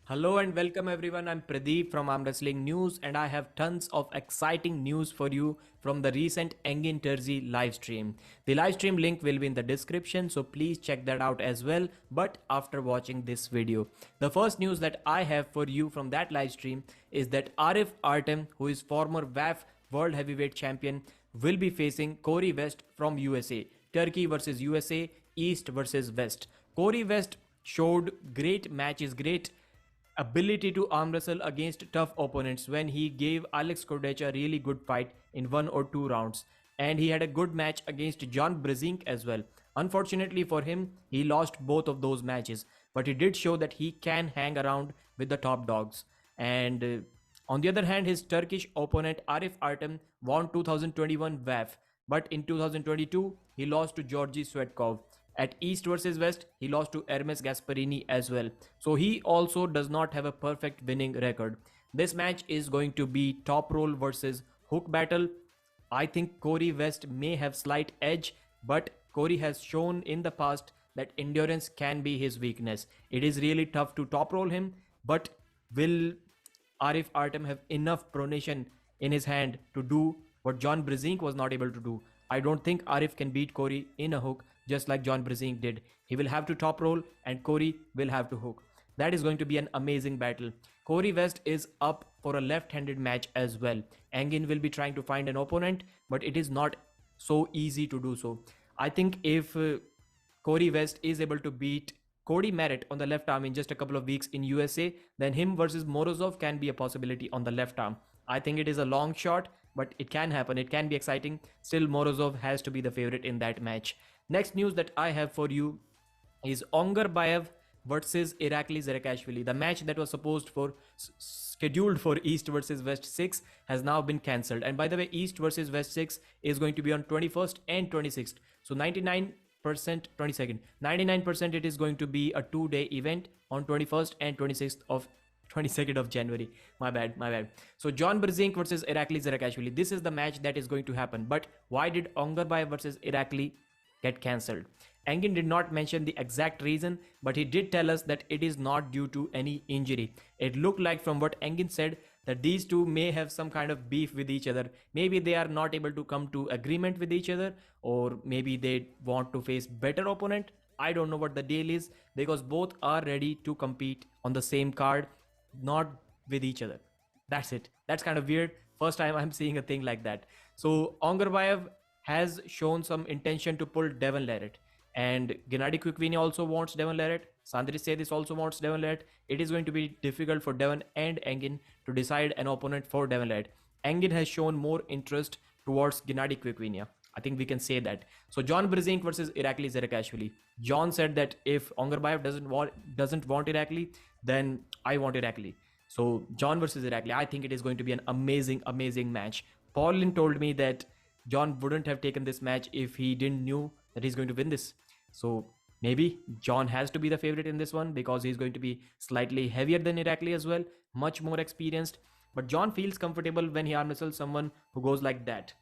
Hello and welcome everyone. I'm Pradeep from Arm Wrestling News and I have tons of exciting news for you from the recent Engin live stream. The live stream link will be in the description, so please check that out as well, but after watching this video. The first news that I have for you from that live stream is that Arif Ertem, who is former WAF World Heavyweight Champion, will be facing Corey West from USA. Turkey versus USA, East versus West. Corey West showed great matches, great ability to arm wrestle against tough opponents when he gave Alex Kodech a really good fight in 1 or 2 rounds. And he had a good match against John Brzenk as well. Unfortunately for him, he lost both of those matches, but he did show that he can hang around with the top dogs. And on the other hand, his Turkish opponent Arif Artem won 2021 WAF, but in 2022 he lost to Georgi Svetkov. At East versus West, he lost to Hermes Gasparini as well. So he also does not have a perfect winning record. This match is going to be top roll versus hook battle. I think Corey West may have slight edge, but Corey has shown in the past that endurance can be his weakness. It is really tough to top roll him, but will Arif Artem have enough pronation in his hand to do what John Brzenk was not able to do? I don't think Arif can beat Corey in a hook just like John Brzenk did. He will have to top roll and Corey will have to hook. That is going to be an amazing battle. Corey West is up for a left-handed match as well. Engin will be trying to find an opponent, but it is not so easy to do so. I think if Corey West is able to beat Cody Merritt on the left arm in just a couple of weeks in USA, then him versus Morozov can be a possibility on the left arm. I think it is a long shot, but it can happen. It can be exciting. Still, Morozov has to be the favorite in that match. Next news that I have for you is Ongarbayev versus Irakli Zerekashvili. The match that was scheduled for East versus West 6 has now been cancelled. And by the way, East versus West 6 is going to be on 21st and 26th. So 99% it is going to be a 2-day event on 21st and 22nd of January. My bad. So John Brzenk versus Irakli Zerekashvili. This is the match that is going to happen. But why did Ongarbayev versus Irakli get cancelled? Engin did not mention the exact reason, but he did tell us that it is not due to any injury. It looked like from what Engin said that these two may have some kind of beef with each other. Maybe they are not able to come to agreement with each other, or maybe they want to face better opponent. I don't know what the deal is, because both are ready to compete on the same card, not with each other. That's it. That's kind of weird. First time I'm seeing a thing like that. So Ongarbayev has shown some intention to pull Devon Larratt, and Genadi Hutchings also wants Devon Larratt. Sandri Sedis also wants Devon Larratt. It is going to be difficult for Devon and Engin to decide an opponent for Devon Larratt. Engin has shown more interest towards Genadi Hutchings. I think we can say that. So John Brzenk versus Irakli Zerekashvili. John said that if Ongarbayev doesn't want Irakli, then I want Irakli. So John versus Irakli. I think it is going to be an amazing match. Paulin told me that John wouldn't have taken this match if he didn't knew that he's going to win this. So maybe John has to be the favorite in this one because he's going to be slightly heavier than Irakli as well, much more experienced. But John feels comfortable when he arm wrestles someone who goes like that.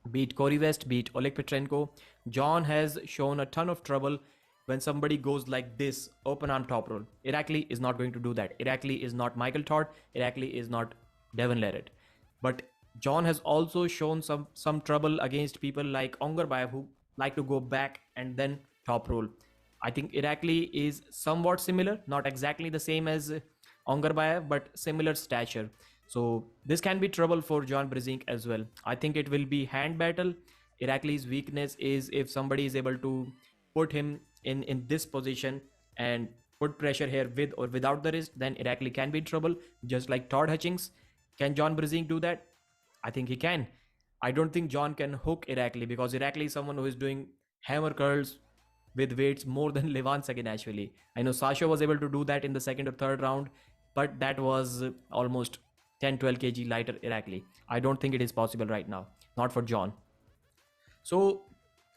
Beat Corey West, beat Oleg Petrenko. John has shown a ton of trouble when somebody goes like this, open arm top roll. Irakli is not going to do that. Irakli is not Michael Todd. Irakli is not Devon Larratt. But John has also shown some trouble against people like Ongarbayev, who like to go back and then top roll. I think Irakli is somewhat similar, not exactly the same as Ongarbayev, but similar stature. So this can be trouble for John Brzenk as well. I think it will be hand battle. Irakli's weakness is if somebody is able to put him in this position and put pressure here with or without the wrist, then Irakli can be in trouble, just like Todd Hutchings. Can John Brzenk do that? I think he can. I don't think John can hook Irakli because Irakli is someone who is doing hammer curls with weights more than Levan Saginashvili. I know Sasha was able to do that in the second or third round, but that was almost 10-12 kg lighter Irakli. I don't think it is possible right now, not for John. So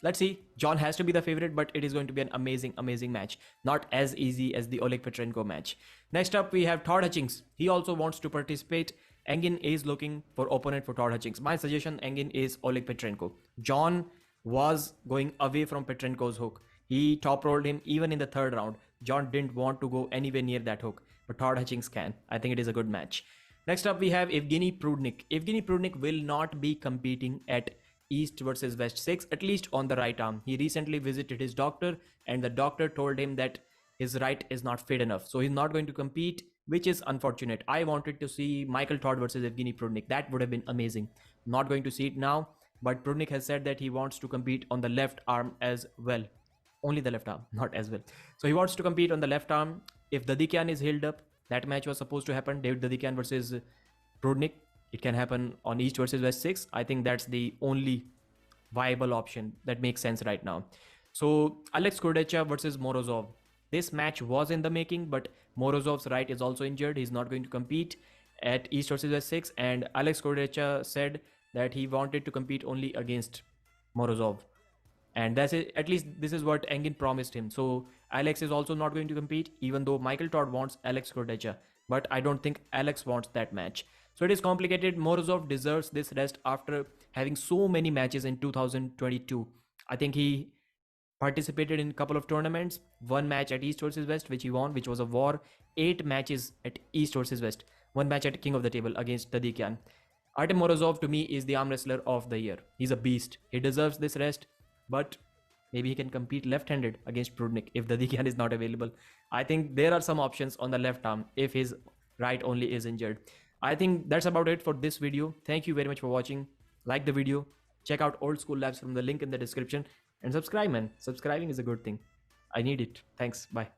let's see. John has to be the favorite, but it is going to be an amazing match. Not as easy as the Oleg Petrenko match. Next up, we have Todd Hutchings. He also wants to participate. Engin is looking for opponent for Todd Hutchings. My suggestion, Engin, is Oleg Petrenko. John was going away from Petrenko's hook. He top rolled him even in the third round. John didn't want to go anywhere near that hook, but Todd Hutchings can. I think it is a good match. Next up, we have Evgeny Prudnik. Evgeny Prudnik will not be competing at East versus West 6, at least on the right arm. He recently visited his doctor, and the doctor told him that his right is not fit enough. So he's not going to compete, which is unfortunate. I wanted to see Michael Todd versus Evgeny Prudnik. That would have been amazing. Not going to see it now, but Prudnik has said that he wants to compete on the left arm as well. Only the left arm, not as well. So he wants to compete on the left arm. If Dadikian is healed up, that match was supposed to happen. David Dadikian versus Prudnik. It can happen on East versus West 6. I think that's the only viable option that makes sense right now. So Alex Kordecha versus Morozov. This match was in the making, but Morozov's right is also injured. He's not going to compete at East versus West 6. And Alex Kordecha said that he wanted to compete only against Morozov. And that's it. At least this is what Engin promised him. So Alex is also not going to compete, even though Michael Todd wants Alex Kordecha. But I don't think Alex wants that match. So it is complicated. Morozov deserves this rest after having so many matches in 2022. I think he participated in a couple of tournaments. One match at East versus West, which he won, which was a war. 8 matches at East versus West. One match at King of the Table against Tadikian. Artem Morozov to me is the arm wrestler of the year. He's a beast. He deserves this rest. But maybe he can compete left-handed against Prudnik if Dadikian is not available. I think there are some options on the left arm if his right only is injured. I think that's about it for this video. Thank you very much for watching. Like the video. Check out Old School Labs from the link in the description. And subscribe, man. Subscribing is a good thing. I need it. Thanks. Bye.